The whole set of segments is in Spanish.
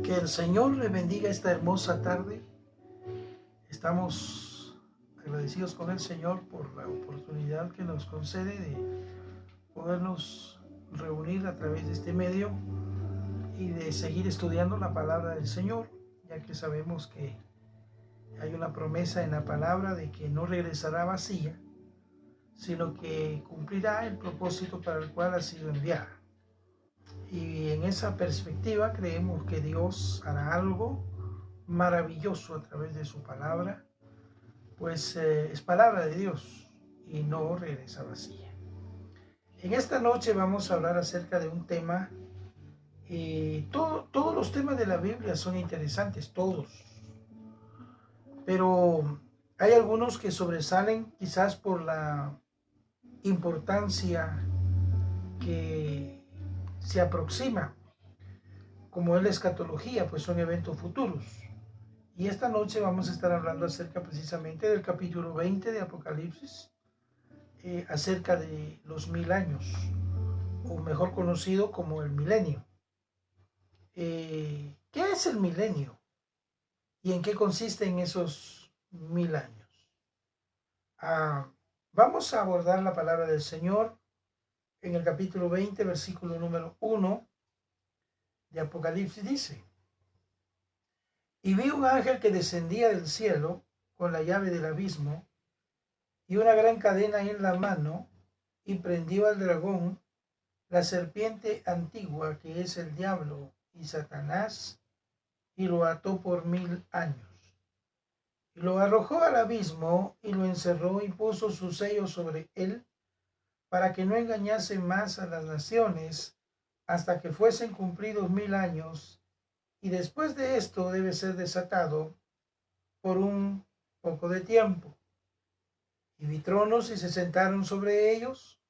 Que el Señor le bendiga esta hermosa tarde. Estamos agradecidos con el Señor por la oportunidad que nos concede de podernos reunir a través de este medio y de seguir estudiando la palabra del Señor, ya que sabemos que hay una promesa en la palabra de que no regresará vacía, sino que cumplirá el propósito para el cual ha sido enviada. Y en esa perspectiva creemos que Dios hará algo maravilloso a través de su palabra, pues es palabra de Dios y no regresa vacía. En esta noche vamos a hablar acerca de un tema. Todos los temas de la Biblia son interesantes, todos, pero hay algunos que sobresalen quizás por la importancia que se aproxima, como es la escatología, pues son eventos futuros. Y esta noche vamos a estar hablando acerca precisamente del capítulo 20 de Apocalipsis, acerca de los 1000 años, o mejor conocido como el milenio. ¿Qué es el milenio? ¿Y en qué consisten esos 1000 años? Vamos a abordar la palabra del Señor en el capítulo 20, versículo número 1 de Apocalipsis. Dice: y vi un ángel que descendía del cielo con la llave del abismo y una gran cadena en la mano, y prendió al dragón, la serpiente antigua, que es el diablo y Satanás, y lo ató por 1000 años. Y lo arrojó al abismo y lo encerró y puso su sello sobre él, para que no engañase más a las naciones hasta que fuesen cumplidos 1000 años, y después de esto debe ser desatado por un poco de tiempo. Y vi tronos y se sentaron sobre ellos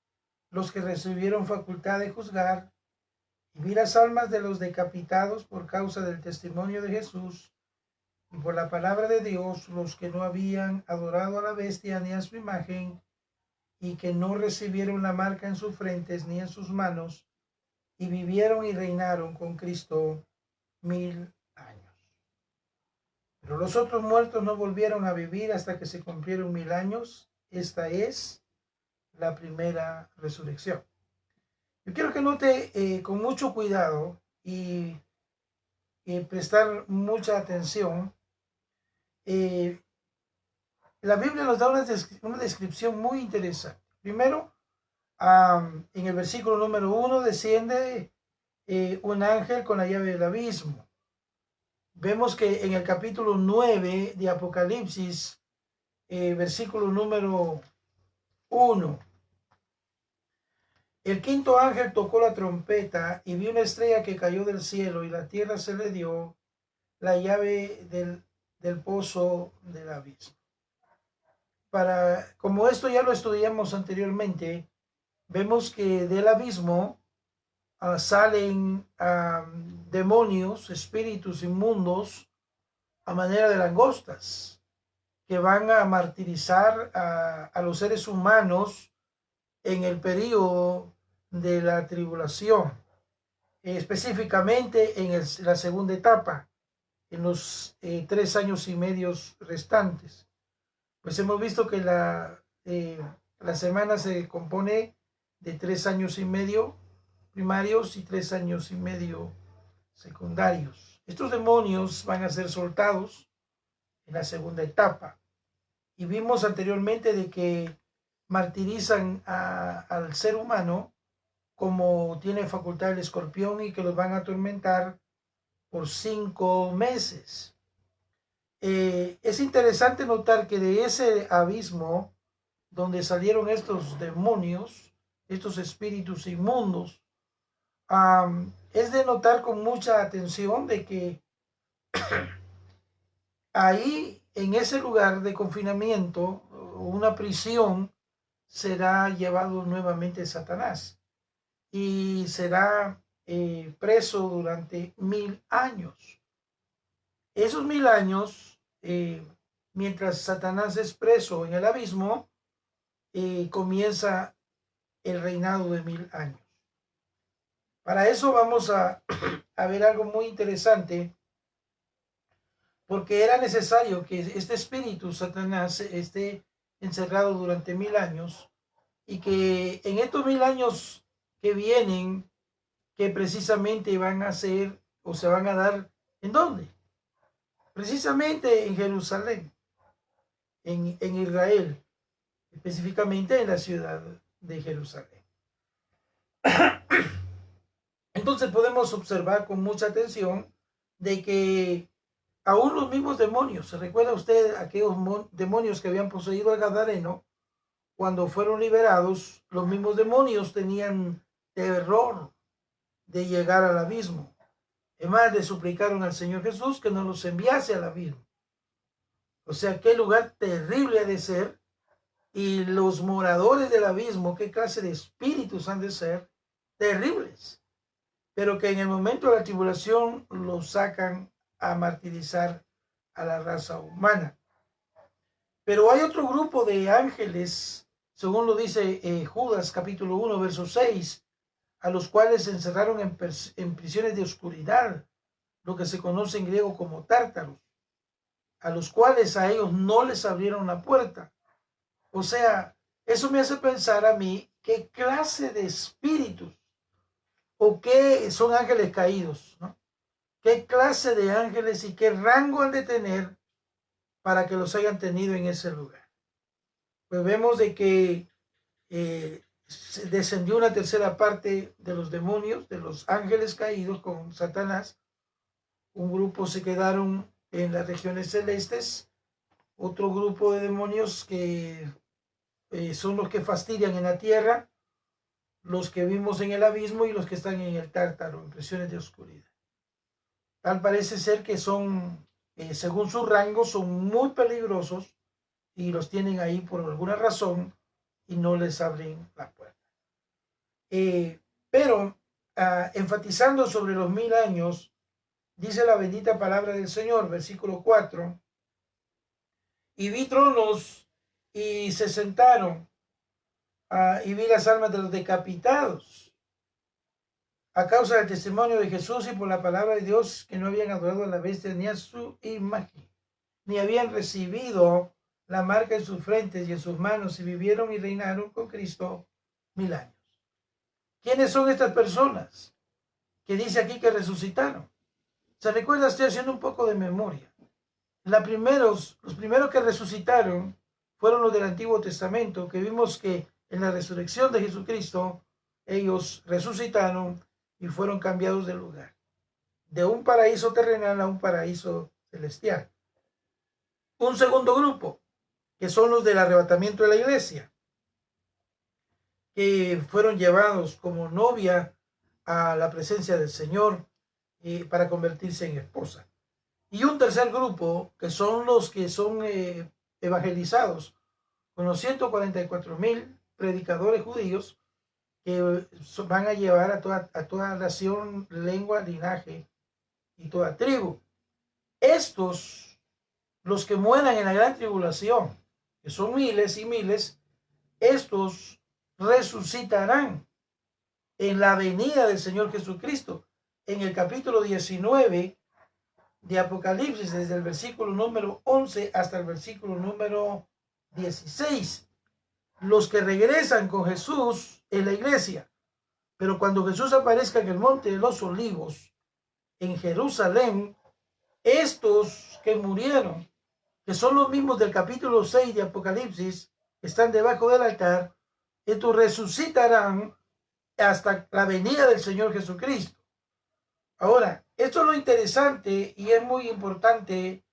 los que recibieron facultad de juzgar, y vi las almas de los decapitados por causa del testimonio de Jesús y por la palabra de Dios, los que no habían adorado a la bestia ni a su imagen, y que no recibieron la marca en sus frentes ni en sus manos, y vivieron y reinaron con Cristo 1000 años. Pero los otros muertos no volvieron a vivir hasta que se cumplieron 1000 años. Esta es la primera resurrección. Yo quiero que note con mucho cuidado y prestar mucha atención. La Biblia nos da una descripción muy interesante. Primero, en el versículo número 1 desciende un ángel con la llave del abismo. Vemos que en el capítulo 9 de Apocalipsis, versículo número 1, el quinto ángel tocó la trompeta y vi una estrella que cayó del cielo, y la tierra se le dio la llave del pozo del abismo. Como esto ya lo estudiamos anteriormente, vemos que del abismo salen demonios, espíritus inmundos a manera de langostas, que van a martirizar a los seres humanos en el período de la tribulación, específicamente en la segunda etapa, en los 3 años y medio restantes. Pues hemos visto que la semana se compone de 3 años y medio primarios y 3 años y medio secundarios. Estos demonios van a ser soltados en la segunda etapa. Y vimos anteriormente de que martirizan al ser humano como tiene facultad el escorpión, y que los van a atormentar por 5 meses. Es interesante notar que de ese abismo donde salieron estos demonios, estos espíritus inmundos, es de notar con mucha atención de que ahí, en ese lugar de confinamiento, una prisión, será llevado nuevamente Satanás y será preso durante 1000 años. Esos 1000 años, mientras Satanás es preso en el abismo, comienza el reinado de 1000 años. Para eso vamos a ver algo muy interesante porque era necesario que este espíritu, Satanás, esté encerrado durante 1000 años, y que en estos 1000 años que vienen, que precisamente van a ser o se van a dar, ¿en dónde? Precisamente en Jerusalén, en Israel, específicamente en la ciudad de Jerusalén. Entonces podemos observar con mucha atención de que aún los mismos demonios, ¿se recuerda usted aquellos demonios que habían poseído al Gadareno? Cuando fueron liberados, los mismos demonios tenían terror de llegar al abismo. Es más, le suplicaron al Señor Jesús que no los enviase al abismo. O sea, qué lugar terrible ha de ser. Y los moradores del abismo, qué clase de espíritus han de ser terribles. Pero que en el momento de la tribulación los sacan a martirizar a la raza humana. Pero hay otro grupo de ángeles, según lo dice Judas capítulo 1, verso 6, a los cuales se encerraron en prisiones de oscuridad, lo que se conoce en griego como tártaros, a los cuales a ellos no les abrieron la puerta. O sea, eso me hace pensar a mí qué clase de espíritus o qué son ángeles caídos, ¿no? ¿Qué clase de ángeles y qué rango han de tener para que los hayan tenido en ese lugar? Pues vemos de que descendió una tercera parte de los demonios, de los ángeles caídos con Satanás. Un grupo se quedaron en las regiones celestes, otro grupo de demonios que son los que fastidian en la tierra, los que vimos en el abismo y los que están en el tártaro, en prisiones de oscuridad. Tal parece ser que son, según su rango, son muy peligrosos y los tienen ahí por alguna razón y no les abren la puerta. Pero enfatizando sobre los 1000 años, dice la bendita palabra del Señor, versículo 4, y vi tronos y se sentaron, y vi las almas de los decapitados a causa del testimonio de Jesús y por la palabra de Dios, que no habían adorado a la bestia ni a su imagen, ni habían recibido la marca en sus frentes y en sus manos, y vivieron y reinaron con Cristo 1000 años. ¿Quiénes son estas personas que dice aquí que resucitaron? ¿Se recuerda? Estoy haciendo un poco de memoria. Los primeros que resucitaron fueron los del Antiguo Testamento, que vimos que en la resurrección de Jesucristo ellos resucitaron y fueron cambiados de lugar, de un paraíso terrenal a un paraíso celestial. Un segundo grupo, que son los del arrebatamiento de la iglesia, que fueron llevados como novia a la presencia del Señor para convertirse en esposa. Y un tercer grupo, que son los que son evangelizados, con los 144,000 predicadores judíos que van a llevar a toda nación, lengua, linaje y toda tribu. Estos, los que mueran en la gran tribulación, que son miles y miles, estos resucitarán en la venida del Señor Jesucristo. En el capítulo 19 de Apocalipsis, desde el versículo número 11 hasta el versículo número 16, los que regresan con Jesús en la iglesia. Pero cuando Jesús aparezca en el monte de los olivos, en Jerusalén, estos que murieron, que son los mismos del capítulo 6 de Apocalipsis, están debajo del altar, estos resucitarán hasta la venida del Señor Jesucristo. Ahora, esto es lo interesante y es muy importante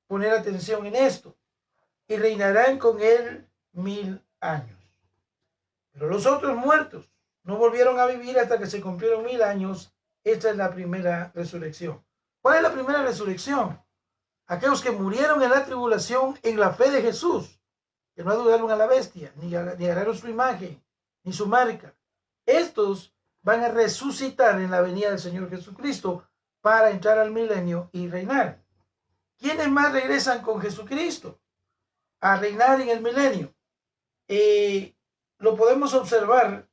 poner atención en esto. Y reinarán con él 1000 años. Pero los otros muertos no volvieron a vivir hasta que se cumplieron 1000 años. Esta es la primera resurrección. ¿Cuál es la primera resurrección? Aquellos que murieron en la tribulación en la fe de Jesús, que no adoraron a la bestia, ni adoraron su imagen, ni su marca. Estos van a resucitar en la venida del Señor Jesucristo para entrar al milenio y reinar. ¿Quiénes más regresan con Jesucristo a reinar en el milenio? Lo podemos observar,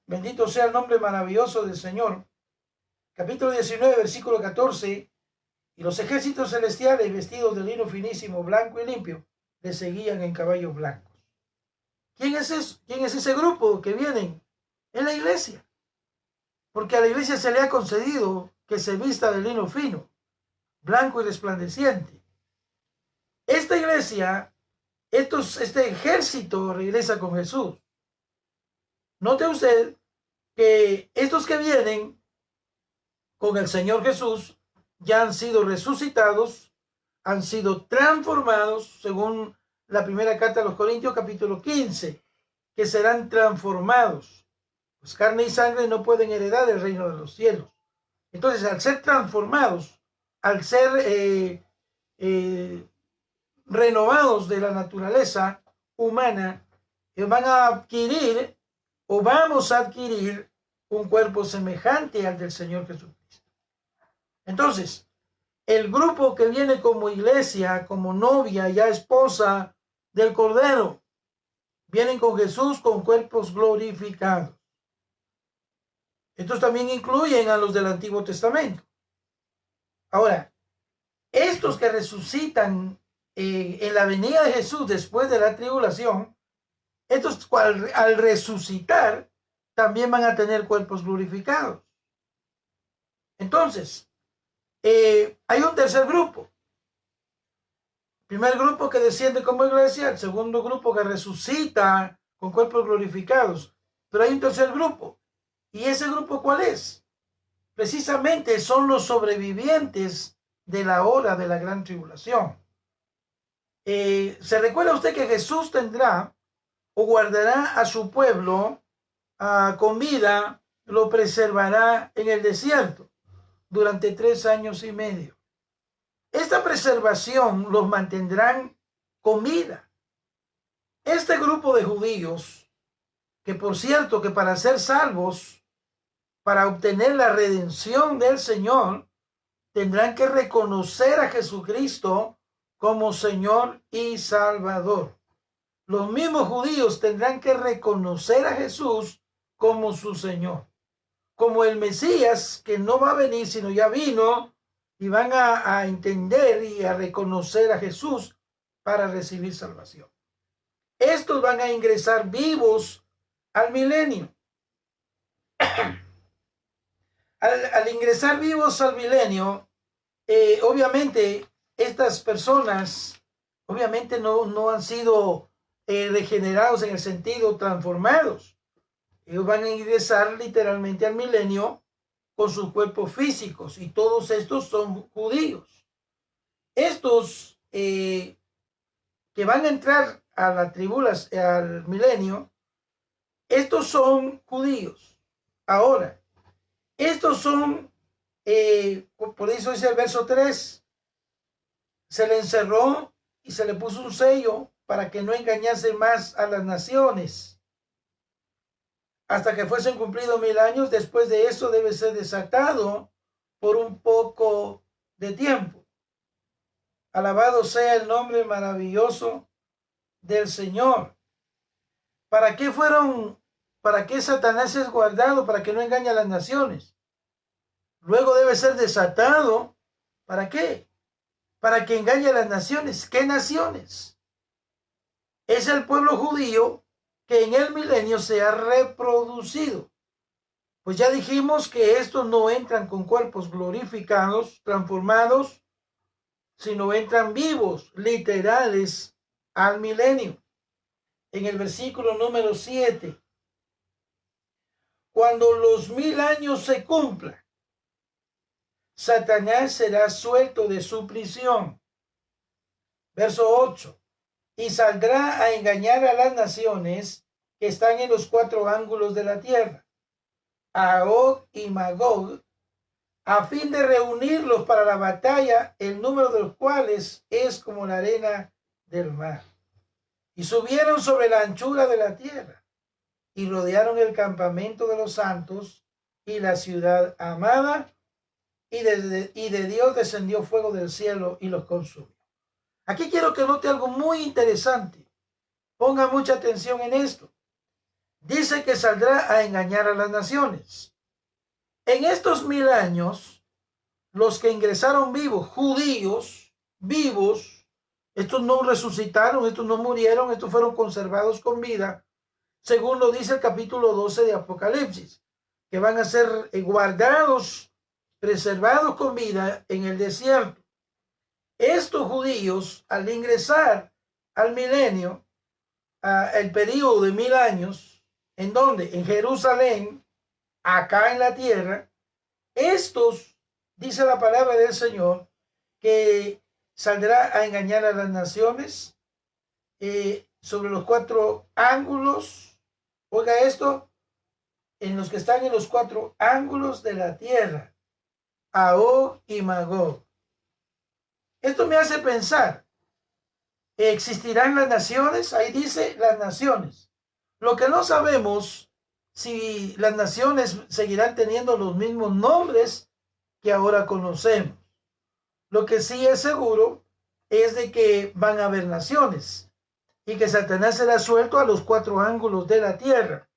bendito sea el nombre maravilloso del Señor. Capítulo 19, versículo 14, Y los ejércitos celestiales, vestidos de lino finísimo, blanco y limpio, le seguían en caballos blancos. ¿Quién es eso? ¿Quién es ese grupo que vienen? Es la iglesia. Porque a la iglesia se le ha concedido que se vista de lino fino, blanco y resplandeciente. Esta iglesia, este ejército regresa con Jesús. Note usted que estos que vienen con el Señor Jesús ya han sido resucitados, han sido transformados, según la primera carta a los Corintios, capítulo 15, que serán transformados. Pues carne y sangre no pueden heredar el reino de los cielos. Entonces, al ser transformados, al ser renovados de la naturaleza humana, van a adquirir o vamos a adquirir un cuerpo semejante al del Señor Jesucristo. Entonces, el grupo que viene como iglesia, como novia, ya esposa del Cordero, vienen con Jesús con cuerpos glorificados. Estos también incluyen a los del Antiguo Testamento. Ahora, estos que resucitan en la venida de Jesús después de la tribulación, estos al resucitar también van a tener cuerpos glorificados. Entonces, hay un tercer grupo. El primer grupo que desciende como iglesia, el segundo grupo que resucita con cuerpos glorificados. Pero hay un tercer grupo. ¿Y ese grupo cuál es? Precisamente son los sobrevivientes de la hora de la gran tribulación. ¿Se recuerda usted que Jesús tendrá o guardará a su pueblo con vida, lo preservará en el desierto durante 3 años y medio? Esta preservación los mantendrán con vida. Este grupo de judíos, que por cierto que para ser salvos, para obtener la redención del Señor, tendrán que reconocer a Jesucristo como Señor y Salvador. Los mismos judíos tendrán que reconocer a Jesús como su Señor, como el Mesías que no va a venir, sino ya vino, y van a entender y a reconocer a Jesús para recibir salvación. Estos van a ingresar vivos al milenio. Al ingresar vivos al milenio, obviamente estas personas obviamente no han sido regenerados en el sentido transformados. Ellos van a ingresar literalmente al milenio con sus cuerpos físicos, y todos estos son judíos. Estos que van a entrar a la tribulación, al milenio, estos son judíos. Ahora, estos son, por eso dice el verso 3, se le encerró y se le puso un sello para que no engañase más a las naciones, hasta que fuesen cumplidos 1000 años. Después de eso debe ser desatado por un poco de tiempo. Alabado sea el nombre maravilloso del Señor. ¿Para qué Satanás es guardado? Para que no engañe a las naciones. Luego debe ser desatado. ¿Para qué? Para que engañe a las naciones. ¿Qué naciones? Es el pueblo judío que en el milenio se ha reproducido. Pues ya dijimos que estos no entran con cuerpos glorificados, transformados, sino entran vivos, literales, al milenio. En el versículo número 7, cuando los 1000 años se cumplan, Satanás será suelto de su prisión. Verso 8, y saldrá a engañar a las naciones que están en los 4 ángulos de la tierra, a Gog y Magog, a fin de reunirlos para la batalla, el número de los cuales es como la arena del mar. Y subieron sobre la anchura de la tierra, y rodearon el campamento de los santos y la ciudad amada, y de Dios descendió fuego del cielo y los consumió. Aquí quiero que note algo muy interesante. Ponga mucha atención en esto. Dice que saldrá a engañar a las naciones. En estos 1000 años, los que ingresaron vivos, judíos vivos, estos no resucitaron, estos no murieron, estos fueron conservados con vida, según lo dice el capítulo 12 de Apocalipsis, que van a ser guardados, preservados con vida en el desierto. Estos judíos, al ingresar al milenio, el periodo de 1000 años, ¿en dónde? En Jerusalén, acá en la tierra, estos, dice la palabra del Señor, que saldrá a engañar a las naciones sobre los 4 ángulos. Oiga esto, en los que están en los 4 ángulos de la tierra, a Gog y Magog. Esto me hace pensar, ¿existirán las naciones? Ahí dice las naciones. Lo que no sabemos si las naciones seguirán teniendo los mismos nombres que ahora conocemos. Lo que sí es seguro es de que van a haber naciones y que Satanás será suelto a los 4 ángulos de la tierra.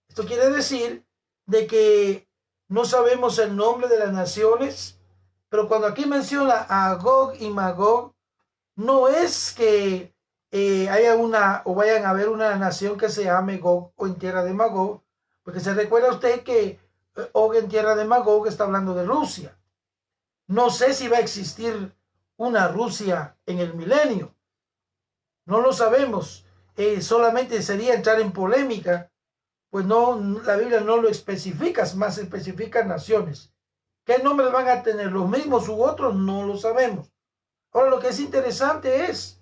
Esto quiere decir de que no sabemos el nombre de las naciones, pero cuando aquí menciona a Gog y Magog, no es que haya una o vayan a haber una nación que se llame Gog o en tierra de Magog, porque se recuerda usted que Og en tierra de Magog está hablando de Rusia. No sé si va a existir una Rusia en el milenio. No lo sabemos. Solamente sería entrar en polémica, pues no, la Biblia no lo especifica, más especifica naciones. ¿Qué nombres van a tener? ¿Los mismos u otros? No lo sabemos. Ahora, lo que es interesante es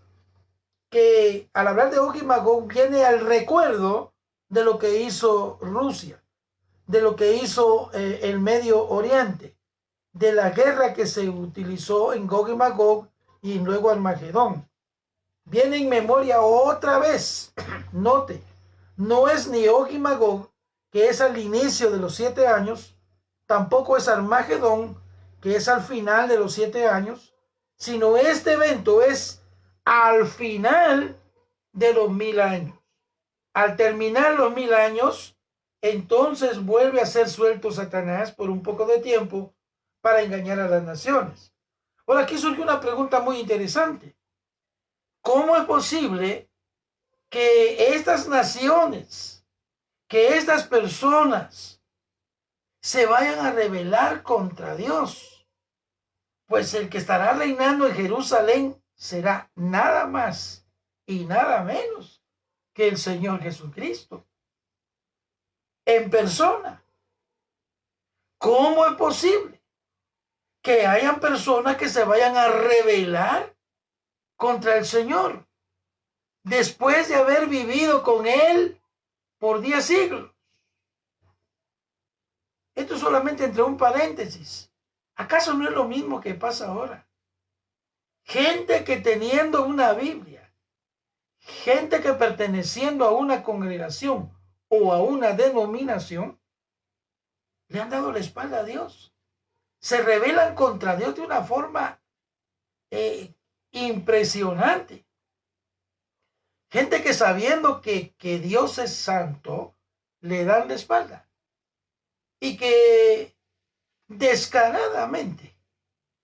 que al hablar de Og y Magog viene al recuerdo de lo que hizo Rusia, de lo que hizo el Medio Oriente, de la guerra que se utilizó en Gog y Magog y luego Armagedón. Viene en memoria otra vez, note, no es ni Og y Magog, que es al inicio de los 7 años, tampoco es Armagedón, que es al final de los 7 años, sino este evento es al final de los 1000 años. Al terminar los 1000 años, entonces vuelve a ser suelto Satanás por un poco de tiempo para engañar a las naciones. Ahora, aquí surge una pregunta muy interesante. ¿Cómo es posible que estas naciones, que estas personas se vayan a rebelar contra Dios? Pues el que estará reinando en Jerusalén será nada más y nada menos que el Señor Jesucristo en persona. ¿Cómo es posible que hayan personas que se vayan a rebelar contra el Señor después de haber vivido con Él por 10 siglos? Esto solamente entre un paréntesis. ¿Acaso no es lo mismo que pasa ahora? Gente que teniendo una Biblia, gente que perteneciendo a una congregación o a una denominación, le han dado la espalda a Dios. Se rebelan contra Dios de una forma impresionante. Gente que sabiendo que Dios es santo, le dan la espalda. Y que descaradamente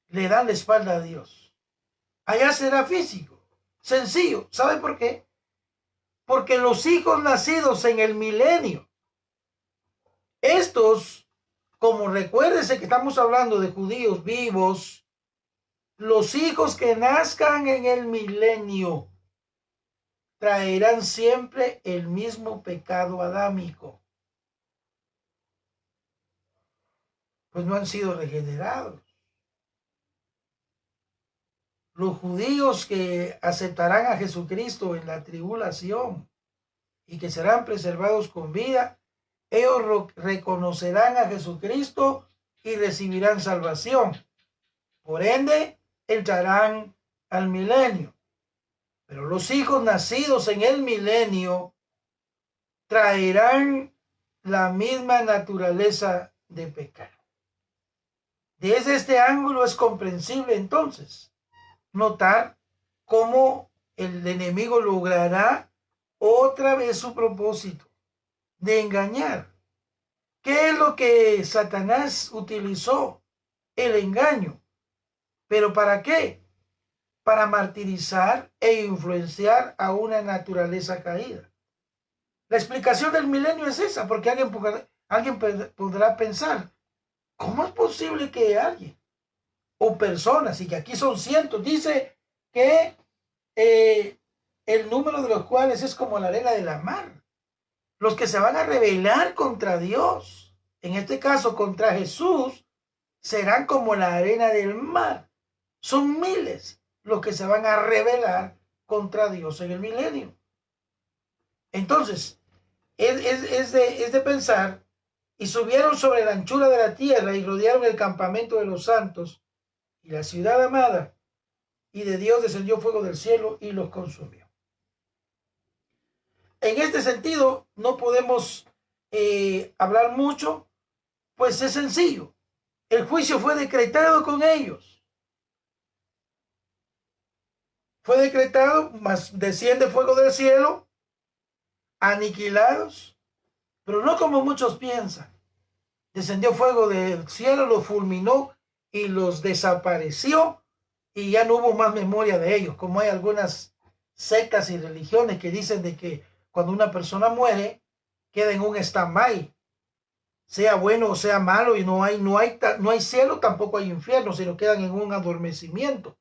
le dan la espalda a Dios. Allá será físico, sencillo. ¿Sabe por qué? Porque los hijos nacidos en el milenio, estos, como recuérdese que estamos hablando de judíos vivos, los hijos que nazcan en el milenio traerán siempre el mismo pecado adámico, pues no han sido regenerados. Los judíos que aceptarán a Jesucristo en la tribulación y que serán preservados con vida, ellos reconocerán a Jesucristo y recibirán salvación. Por ende, entrarán al milenio. Pero los hijos nacidos en el milenio traerán la misma naturaleza de pecado. Desde este ángulo es comprensible entonces notar cómo el enemigo logrará otra vez su propósito de engañar. ¿Qué es lo que Satanás utilizó el engaño. ¿Pero para qué? Para martirizar e influenciar a una naturaleza caída. La explicación del milenio es esa, porque alguien podrá pensar, ¿cómo es posible que alguien o personas, y que aquí son cientos, dice que el número de los cuales es como la arena de la mar, los que se van a rebelar contra Dios, en este caso contra Jesús, serán como la arena del mar? Son miles los que se van a rebelar contra Dios en el milenio. Entonces, es de pensar, y subieron sobre la anchura de la tierra y rodearon el campamento de los santos y la ciudad amada, y de Dios descendió fuego del cielo y los consumió. En este sentido, no podemos hablar mucho, pues es sencillo. El juicio fue decretado con ellos. Fue decretado, mas desciende fuego del cielo, aniquilados, pero no como muchos piensan. Descendió fuego del cielo, los fulminó y los desapareció, y ya no hubo más memoria de ellos, como hay algunas sectas y religiones que dicen de que cuando una persona muere, queda en un stand-by, sea bueno o sea malo, y no hay cielo, tampoco hay infierno, sino quedan en un adormecimiento.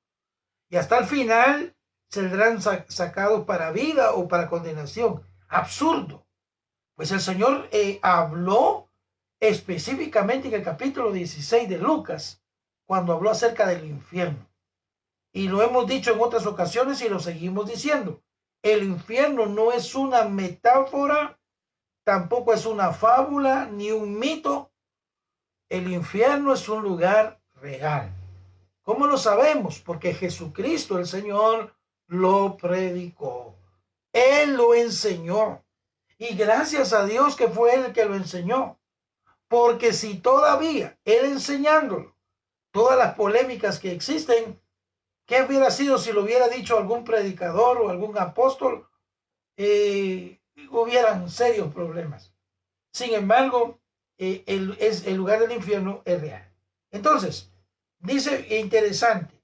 Y hasta el final saldrán sacados para vida o para condenación. Absurdo. Pues el Señor habló específicamente en el capítulo 16 de Lucas, cuando habló acerca del infierno. Y lo hemos dicho en otras ocasiones y lo seguimos diciendo. El infierno no es una metáfora, tampoco es una fábula ni un mito. El infierno es un lugar real. ¿Cómo lo sabemos? Porque Jesucristo, el Señor, lo predicó. Él lo enseñó. Y gracias a Dios que fue Él el que lo enseñó. Porque si todavía Él enseñándolo, todas las polémicas que existen, ¿qué hubiera sido si lo hubiera dicho algún predicador o algún apóstol? Hubieran serios problemas. Sin embargo, el lugar del infierno es real. Entonces, dice interesante,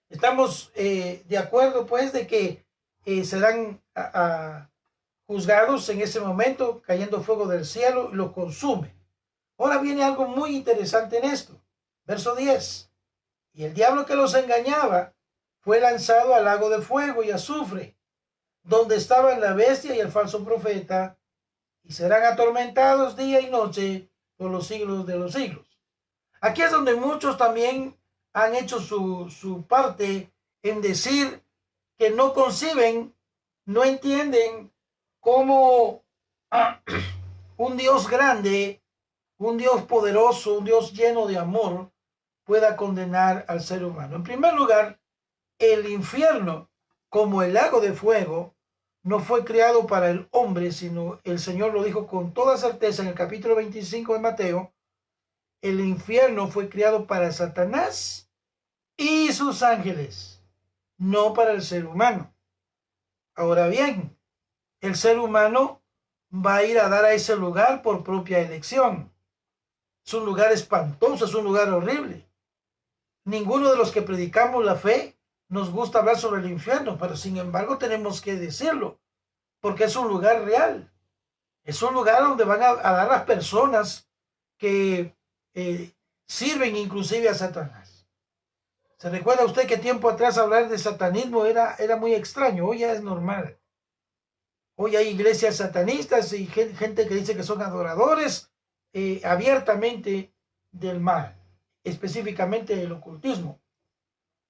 estamos de acuerdo pues de que serán juzgados en ese momento, cayendo fuego del cielo y los consume. Ahora viene algo muy interesante en esto. Verso 10. Y el diablo que los engañaba fue lanzado al lago de fuego y azufre, donde estaban la bestia y el falso profeta, y serán atormentados día y noche por los siglos de los siglos. Aquí es donde muchos también han hecho su parte en decir que no conciben, no entienden cómo un Dios grande, un Dios poderoso, un Dios lleno de amor pueda condenar al ser humano. En primer lugar, el infierno, como el lago de fuego, no fue creado para el hombre, sino el Señor lo dijo con toda certeza en el capítulo 25 de Mateo. El infierno fue creado para Satanás y sus ángeles, no para el ser humano. Ahora bien, el ser humano va a ir a dar a ese lugar por propia elección. Es un lugar espantoso, es un lugar horrible. Ninguno de los que predicamos la fe nos gusta hablar sobre el infierno, pero sin embargo tenemos que decirlo, porque es un lugar real. Es un lugar donde van a dar las personas que sirven inclusive a Satanás. ¿Se recuerda usted que tiempo atrás hablar de satanismo era muy extraño? Hoy ya es normal. Hoy hay iglesias satanistas y gente que dice que son adoradores abiertamente del mal, específicamente del ocultismo.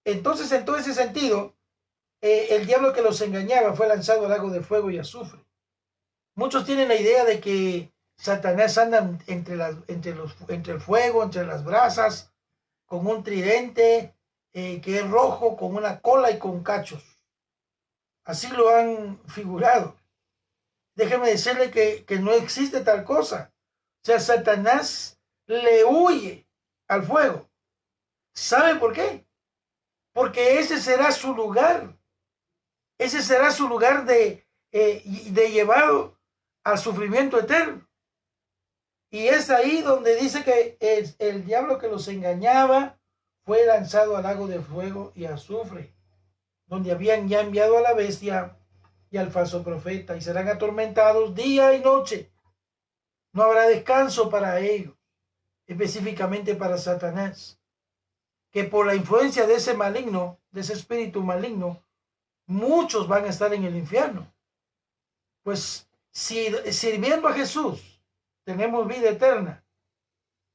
Entonces, en todo ese sentido, el diablo que los engañaba fue lanzado al lago de fuego y azufre. Muchos tienen la idea de que Satanás anda entre el fuego, entre las brasas, con un tridente que es rojo, con una cola y con cachos. Así lo han figurado. Déjeme decirle que no existe tal cosa. O sea, Satanás le huye al fuego. ¿Sabe por qué? Porque ese será su lugar. Ese será su lugar de llevado al sufrimiento eterno. Y es ahí donde dice que el diablo que los engañaba fue lanzado al lago de fuego y azufre, donde habían ya enviado a la bestia y al falso profeta, y serán atormentados día y noche. No habrá descanso para ellos, específicamente para Satanás, que por la influencia de ese maligno, de ese espíritu maligno, muchos van a estar en el infierno. Pues si sirviendo a Jesús tenemos vida eterna,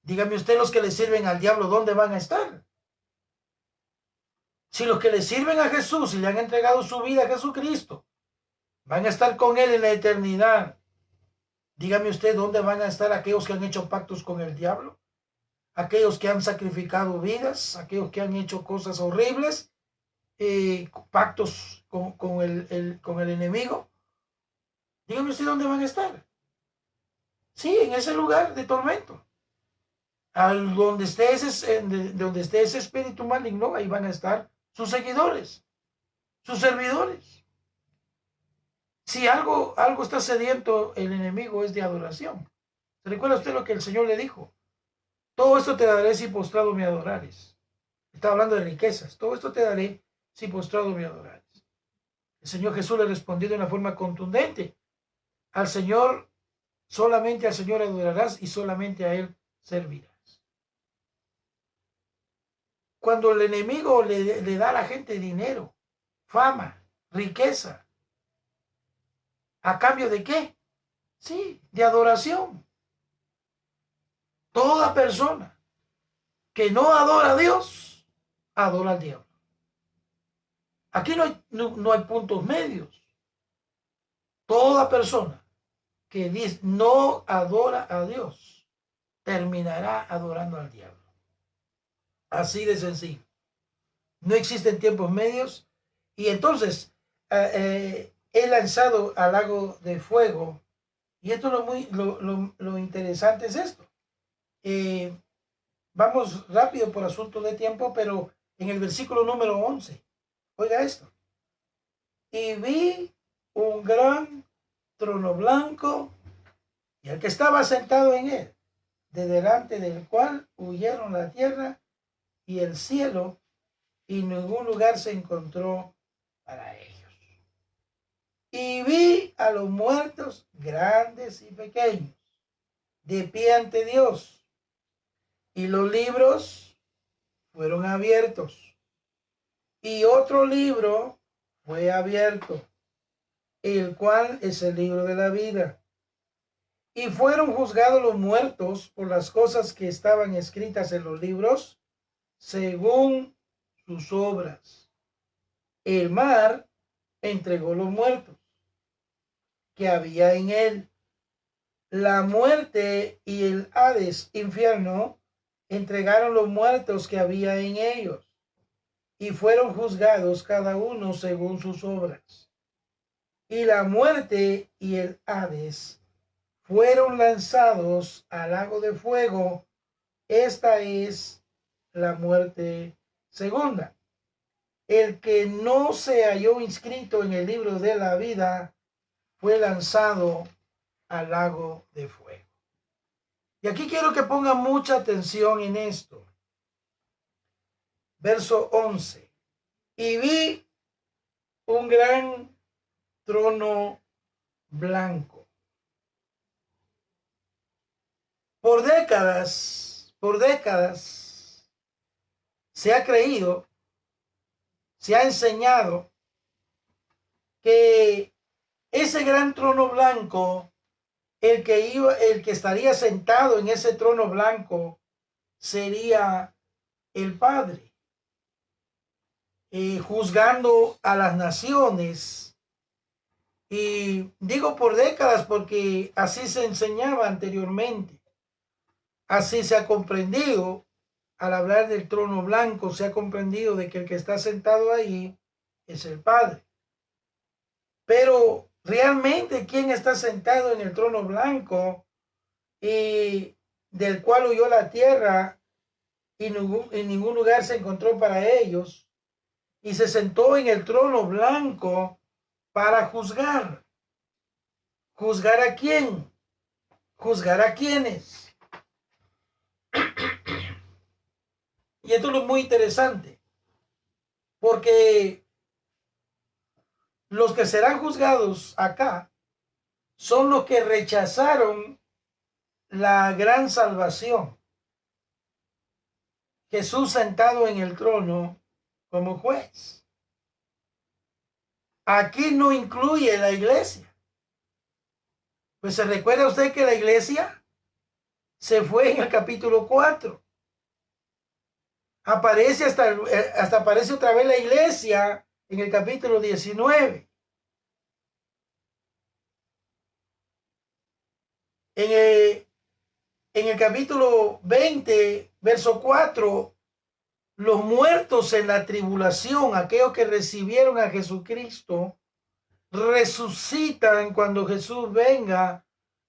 dígame usted, los que le sirven al diablo, ¿dónde van a estar? Si los que le sirven a Jesús y le han entregado su vida a Jesucristo van a estar con Él en la eternidad, dígame usted, ¿dónde van a estar aquellos que han hecho pactos con el diablo? Aquellos que han sacrificado vidas, aquellos que han hecho cosas horribles, pactos con el enemigo. Dígame usted, ¿dónde van a estar? Sí, en ese lugar de tormento. Donde esté ese espíritu maligno, ahí van a estar sus seguidores, sus servidores. Si algo está sediento el enemigo, es de adoración. ¿Se recuerda usted lo que el Señor le dijo? Todo esto te daré si postrado me adorares. Está hablando de riquezas. Todo esto te daré si postrado me adorares. El Señor Jesús le respondió de una forma contundente. Solamente al Señor adorarás y solamente a Él servirás. Cuando el enemigo le da a la gente dinero, fama, riqueza, ¿a cambio de qué? Sí, de adoración. Toda persona que no adora a Dios, adora al diablo. Aquí no hay puntos medios. Toda persona que dice no adora a Dios, terminará adorando al diablo. Así de sencillo. No existen tiempos medios. Y entonces, he lanzado al lago de fuego. Y esto lo interesante es esto. Vamos rápido por asunto de tiempo, pero en el versículo número 11, oiga esto. Y vi un gran trono blanco y el que estaba sentado en él, de delante del cual huyeron la tierra y el cielo, y ningún lugar se encontró para ellos. Y vi a los muertos, grandes y pequeños, de pie ante Dios, y los libros fueron abiertos, y otro libro fue abierto, el cual es el libro de la vida. Y fueron juzgados los muertos por las cosas que estaban escritas en los libros, según sus obras. El mar entregó los muertos que había en él. La muerte y el Hades, infierno, entregaron los muertos que había en ellos, y fueron juzgados cada uno según sus obras. Y la muerte y el Hades fueron lanzados al lago de fuego. Esta es la muerte segunda. El que no se halló inscrito en el libro de la vida fue lanzado al lago de fuego. Y aquí quiero que pongan mucha atención en esto. Verso 11. Y vi un gran trono blanco. Por décadas, se ha creído, se ha enseñado que ese gran trono blanco, el que estaría sentado en ese trono blanco, sería el Padre, juzgando a las naciones. Y digo por décadas porque así se enseñaba anteriormente. Así se ha comprendido, al hablar del trono blanco, se ha comprendido de que el que está sentado ahí es el Padre. Pero realmente, ¿quién está sentado en el trono blanco y del cual huyó la tierra y en ningún lugar se encontró para ellos? Y se sentó en el trono blanco para juzgar. ¿Juzgar a quién? ¿Juzgar a quiénes? Y esto es muy interesante, porque los que serán juzgados acá son los que rechazaron la gran salvación. Jesús sentado en el trono como juez. Aquí no incluye la iglesia. Pues se recuerda usted que la iglesia se fue en el capítulo 4. Aparece hasta aparece otra vez la iglesia en el capítulo 19. En el capítulo 20, verso 4, los muertos en la tribulación, aquellos que recibieron a Jesucristo, resucitan cuando Jesús venga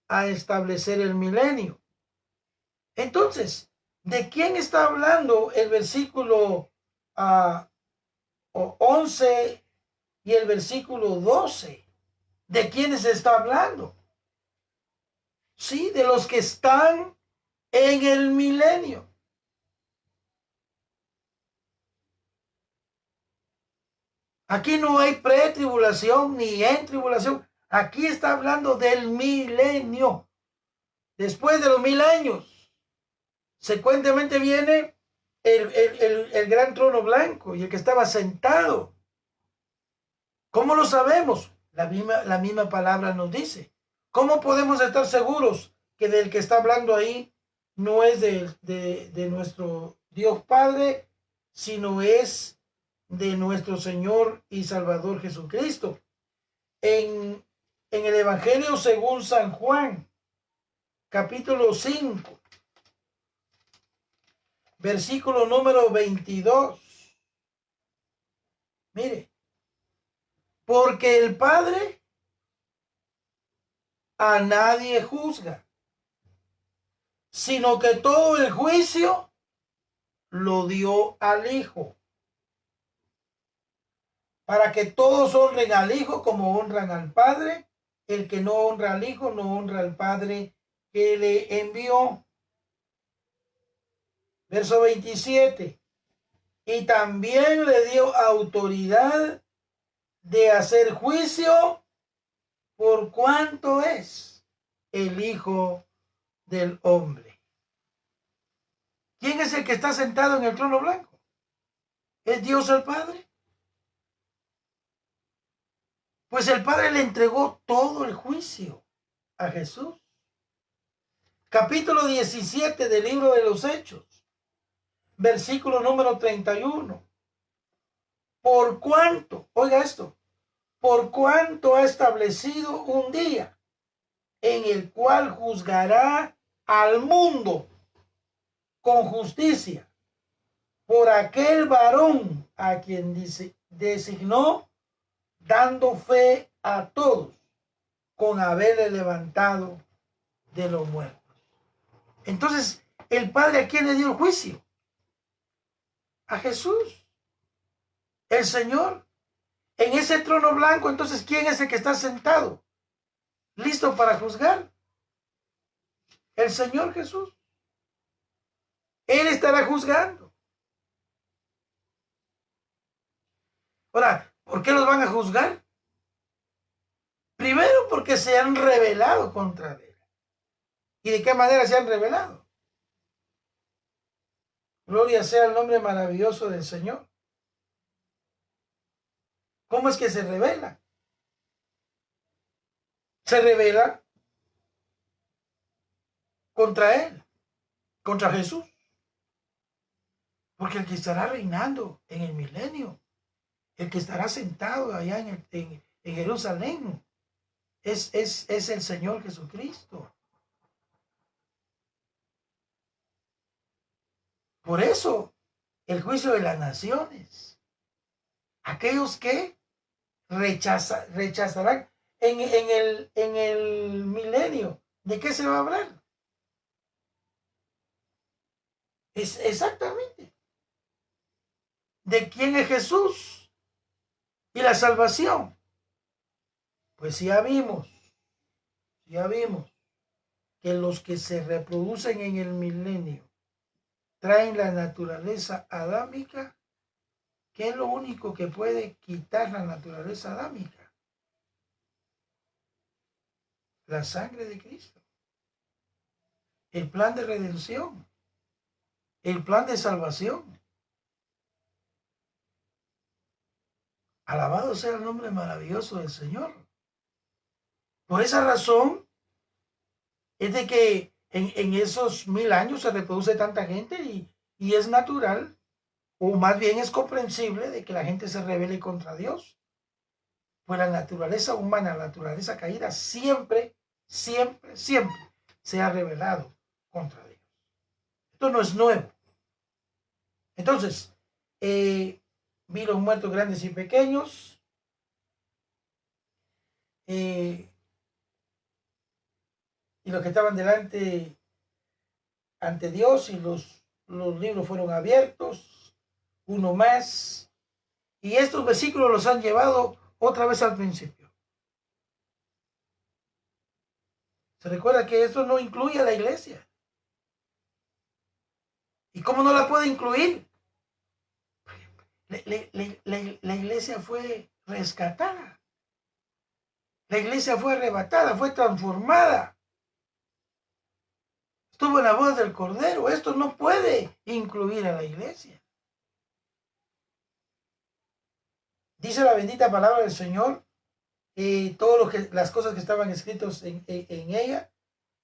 a establecer el milenio. Entonces, ¿de quién está hablando el versículo 11 y el versículo 12? ¿De quiénes está hablando? Sí, de los que están en el milenio. Aquí no hay pretribulación ni en tribulación. Aquí está hablando del milenio. Después de los 1000 años, secuentemente viene el gran trono blanco y el que estaba sentado. ¿Cómo lo sabemos? La misma palabra nos dice. ¿Cómo podemos estar seguros que del que está hablando ahí no es de nuestro Dios Padre, sino es de nuestro Señor y Salvador Jesucristo? En el Evangelio según San Juan, capítulo 5, versículo número 22. Mire, porque el Padre a nadie juzga, sino que todo el juicio lo dio al Hijo, para que todos honren al Hijo como honran al Padre. El que no honra al Hijo no honra al Padre que le envió. Verso 27. Y también le dio autoridad de hacer juicio por cuanto es el Hijo del Hombre. ¿Quién es el que está sentado en el trono blanco? ¿Es Dios el Padre? Pues el Padre le entregó todo el juicio a Jesús. Capítulo 17 del libro de los Hechos, versículo número 31. Por cuanto, oiga esto, por cuanto ha establecido un día en el cual juzgará al mundo con justicia por aquel varón a quien designó, dando fe a todos con haberle levantado de los muertos. Entonces, el Padre, ¿a quién le dio el juicio? A Jesús, el Señor. En ese trono blanco, entonces, ¿quién es el que está sentado? ¿Listo para juzgar? El Señor Jesús. Él estará juzgando. Ahora, ¿por qué los van a juzgar? Primero, porque se han rebelado contra él. ¿Y de qué manera se han rebelado? Gloria sea el nombre maravilloso del Señor. ¿Cómo es que se rebela? Se rebela contra él, contra Jesús. Porque el que estará reinando en el milenio, el que estará sentado allá en Jerusalén, es el Señor Jesucristo. Por eso, el juicio de las naciones, aquellos que rechazarán en el milenio, ¿de qué se va a hablar? Es exactamente de quién es Jesús y la salvación. Pues ya vimos que los que se reproducen en el milenio traen la naturaleza adámica. ¿Qué es lo único que puede quitar la naturaleza adámica? La sangre de Cristo. El plan de redención. El plan de salvación. Alabado sea el nombre maravilloso del Señor. Por esa razón es de que en esos 1000 años se reproduce tanta gente y es natural, o más bien es comprensible, de que la gente se rebele contra Dios. Pues la naturaleza humana, la naturaleza caída, siempre, siempre, siempre se ha rebelado contra Dios. Esto no es nuevo. Entonces, vi los muertos grandes y pequeños. Y los que estaban delante ante Dios, y los libros fueron abiertos, uno más. Y estos versículos los han llevado otra vez al principio. Se recuerda que esto no incluye a la iglesia. ¿Y cómo no la puede incluir? La iglesia fue rescatada. La iglesia fue arrebatada, fue transformada. Estuvo en la voz del Cordero. Esto no puede incluir a la iglesia. Dice la bendita palabra del Señor, las cosas que estaban escritas en ella.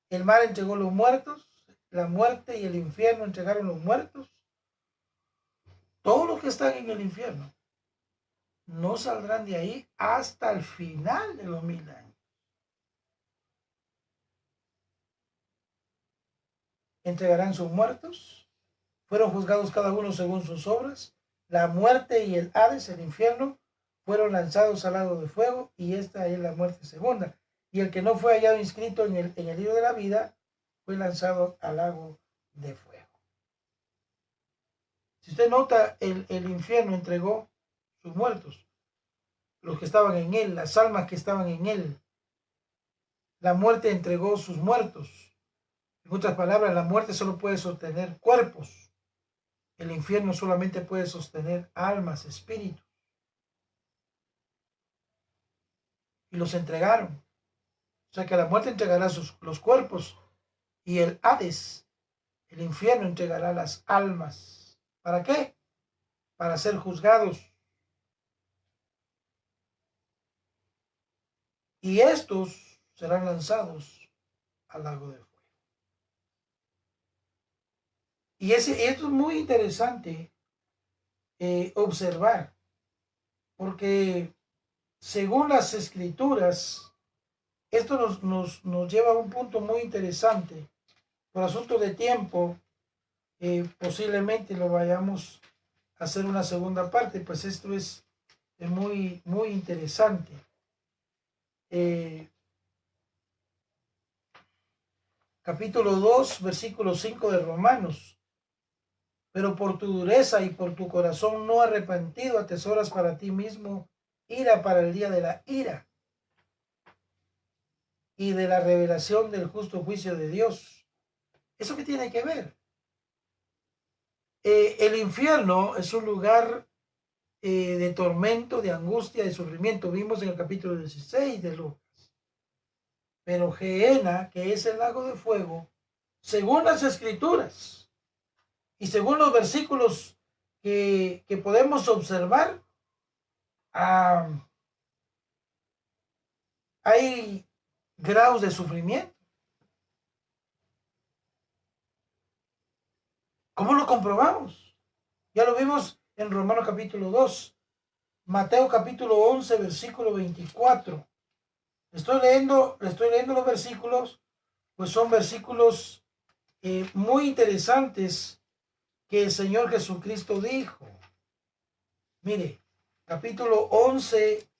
El mar entregó los muertos, la muerte y el infierno entregaron los muertos. Todos los que están en el infierno no saldrán de ahí hasta el final de los 1000 años. Entregarán sus muertos, fueron juzgados cada uno según sus obras. La muerte y el Hades, el infierno, fueron lanzados al lago de fuego, y esta es la muerte segunda. Y el que no fue hallado inscrito en el libro de la vida fue lanzado al lago de fuego. Si usted nota, el infierno entregó sus muertos, los que estaban en él, las almas que estaban en él. La muerte entregó sus muertos. En otras palabras, la muerte solo puede sostener cuerpos. El infierno solamente puede sostener almas, espíritus. Y los entregaron. O sea que la muerte entregará los cuerpos, y el Hades, el infierno, entregará las almas. ¿Para qué? Para ser juzgados. Y estos serán lanzados al lago de fuego. Y esto es muy interesante observar, porque según las escrituras, esto nos lleva a un punto muy interesante. Por asunto de tiempo, posiblemente lo vayamos a hacer una segunda parte, pues esto es muy, muy interesante. Capítulo 2, versículo 5 de Romanos. Pero por tu dureza y por tu corazón no arrepentido atesoras para ti mismo ira para el día de la ira y de la revelación del justo juicio de Dios. ¿Eso qué tiene que ver? El infierno es un lugar de tormento, de angustia, de sufrimiento. Vimos en el capítulo 16 de Lucas. Pero Gehenna, que es el lago de fuego, según las escrituras y según los versículos que podemos observar, hay grados de sufrimiento. ¿Cómo lo comprobamos? Ya lo vimos en Romanos capítulo 2, Mateo capítulo 11, versículo 24. Le estoy leyendo los versículos, pues son versículos muy interesantes que el Señor Jesucristo dijo. Mire, capítulo 11,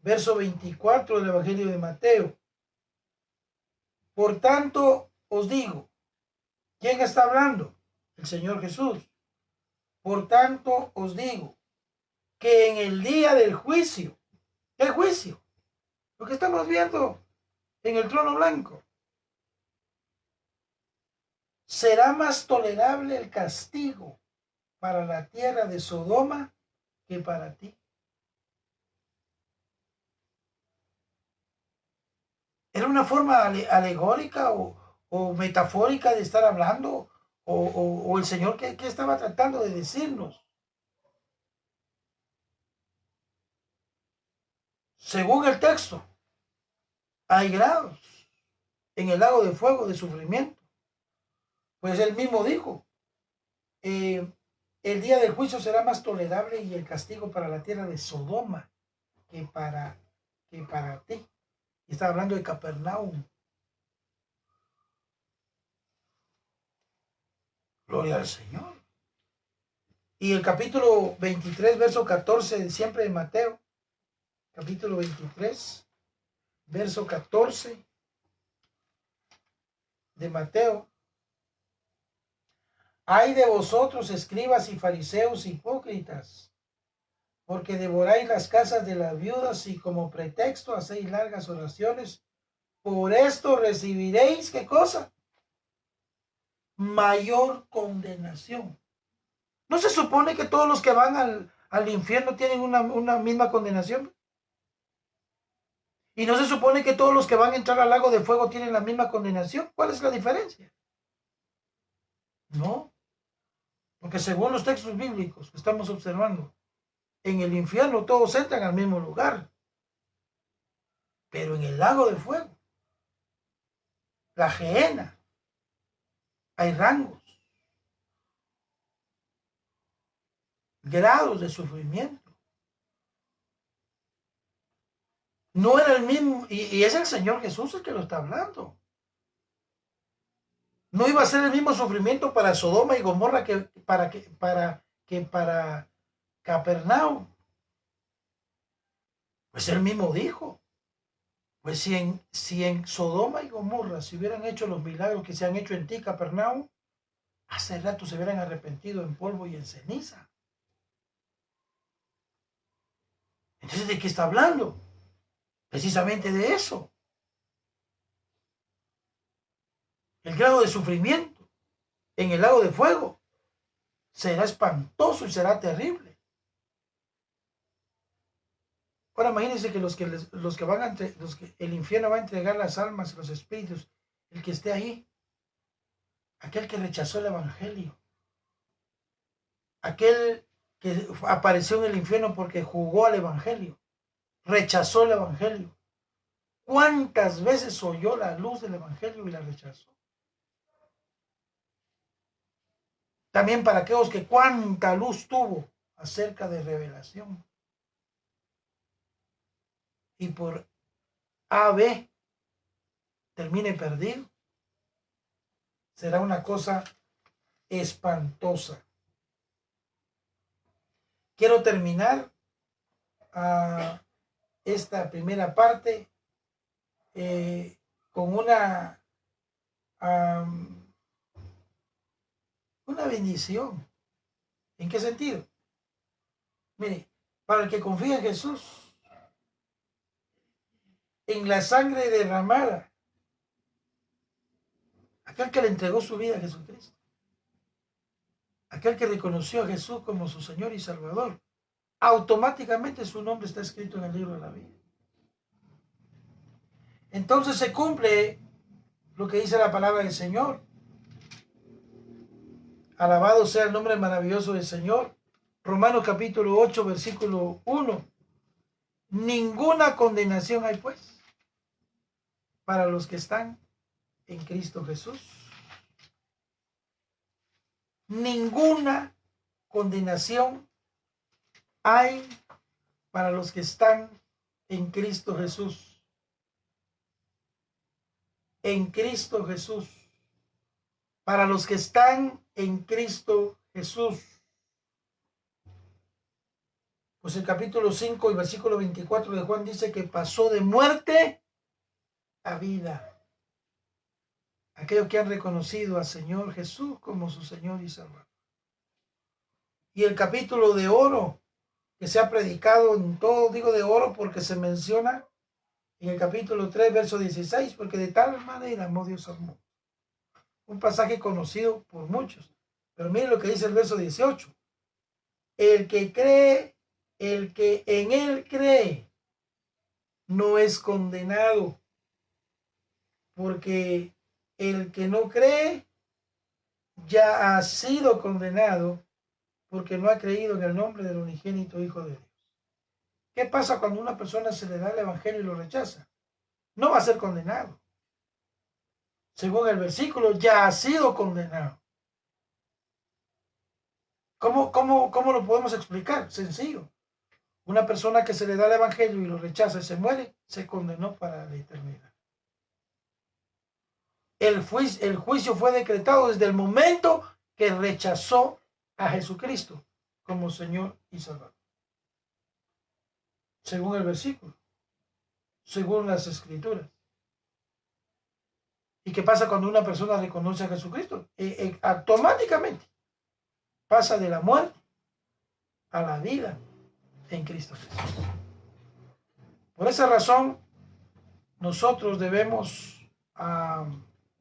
verso 24 del Evangelio de Mateo. Por tanto, os digo, ¿quién está hablando? El Señor Jesús. Por tanto, os digo, que en el día del juicio, ¿qué juicio? Lo que estamos viendo en el trono blanco. será más tolerable el castigo para la tierra de Sodoma que para ti. Era una forma alegórica o metafórica de estar hablando, o el Señor que estaba tratando de decirnos. Según el texto, hay grados en el lago de fuego de sufrimiento. Pues él mismo dijo, el día del juicio será más tolerable y el castigo para la tierra de Sodoma que para ti. Y está hablando de Capernaum. Gloria al Señor. Y el capítulo 23, verso 14, siempre de Mateo, capítulo 23, verso 14 de Mateo. Ay de vosotros, escribas y fariseos hipócritas, porque devoráis las casas de las viudas y como pretexto hacéis largas oraciones. Por esto recibiréis, ¿qué cosa? Mayor condenación. ¿No se supone que todos los que van al infierno tienen una misma condenación? ¿Y no se supone que todos los que van a entrar al lago de fuego tienen la misma condenación? ¿Cuál es la diferencia? No, porque según los textos bíblicos que estamos observando, en el infierno todos entran al mismo lugar, pero en el lago de fuego, la gehenna, hay rangos, grados de sufrimiento. No era el mismo, y es el Señor Jesús el que lo está hablando. No iba a ser el mismo sufrimiento para Sodoma y Gomorra que para Capernaum. Pues él mismo dijo, pues si en Sodoma y Gomorra se hubieran hecho los milagros que se han hecho en ti, Capernaum, hace rato se hubieran arrepentido en polvo y en ceniza. Entonces, ¿de qué está hablando? Precisamente de eso. El grado de sufrimiento en el lago de fuego será espantoso y será terrible. Ahora imagínense que los que el infierno va a entregar las almas, los espíritus, el que esté ahí, aquel que rechazó el evangelio, aquel que apareció en el infierno porque jugó al evangelio, rechazó el evangelio. ¿Cuántas veces oyó la luz del evangelio y la rechazó? También para aquellos que cuánta luz tuvo acerca de revelación. Y por A, B, termine perdido. Será una cosa espantosa. Quiero terminar esta primera parte con una bendición. ¿En qué sentido? Mire, para el que confía en Jesús, en la sangre derramada, aquel que le entregó su vida a Jesucristo, aquel que reconoció a Jesús como su Señor y Salvador, automáticamente su nombre está escrito en el libro de la vida. Entonces se cumple lo que dice la palabra del Señor. Alabado sea el nombre maravilloso del Señor. Romanos capítulo 8, versículo 1. Ninguna condenación hay pues para los que están en Cristo Jesús. Ninguna condenación hay para los que están en Cristo Jesús. En Cristo Jesús. Para los que están en Cristo Jesús. Pues el capítulo 5 y versículo 24 de Juan dice que pasó de muerte a vida. Aquellos que han reconocido al Señor Jesús como su Señor y Salvador. Y el capítulo de oro que se ha predicado en todo, digo de oro porque se menciona en el capítulo 3, verso 16, porque de tal manera amó Dios al mundo, un pasaje conocido por muchos. Pero miren lo que dice el verso 18. El que en él cree, no es condenado, porque el que no cree ya ha sido condenado, porque no ha creído en el nombre del unigénito Hijo de Dios. ¿Qué pasa cuando una persona se le da el evangelio y lo rechaza? No va a ser condenado. Según el versículo, ya ha sido condenado. ¿Cómo lo podemos explicar? Sencillo. Una persona que se le da el evangelio y lo rechaza y se muere, se condenó para la eternidad. El juicio fue decretado desde el momento que rechazó a Jesucristo como Señor y Salvador. Según el versículo, según las Escrituras. ¿Y qué pasa cuando una persona reconoce a Jesucristo? Automáticamente pasa de la muerte a la vida en Cristo Jesús. Por esa razón, nosotros debemos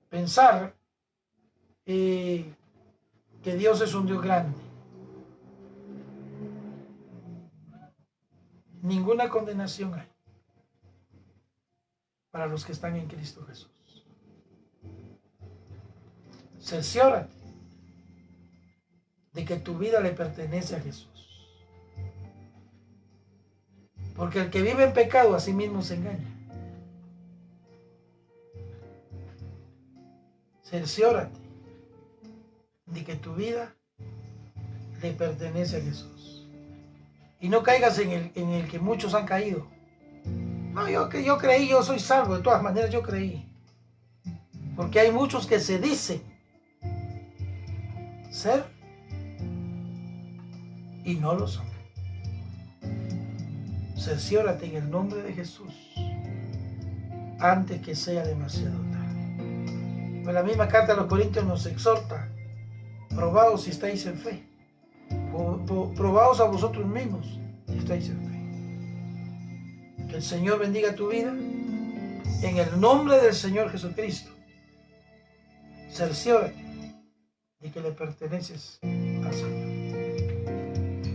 pensar que Dios es un Dios grande. Ninguna condenación hay para los que están en Cristo Jesús. Cerciórate de que tu vida le pertenece a Jesús. Porque el que vive en pecado a sí mismo se engaña. Cerciórate de que tu vida le pertenece a Jesús. Y no caigas en el que muchos han caído. No, yo creí, yo soy salvo. De todas maneras yo creí. Porque hay muchos que se dicen ser y no lo son. Cerciórate en el nombre de Jesús antes que sea demasiado tarde. Pues la misma carta a los Corintios nos exhorta: probaos si estáis en fe. Probaos a vosotros mismos si estáis en fe. Que el Señor bendiga tu vida. En el nombre del Señor Jesucristo, cerciórate de que le perteneces al Señor.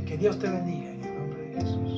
Que Dios te bendiga en el nombre de Jesús.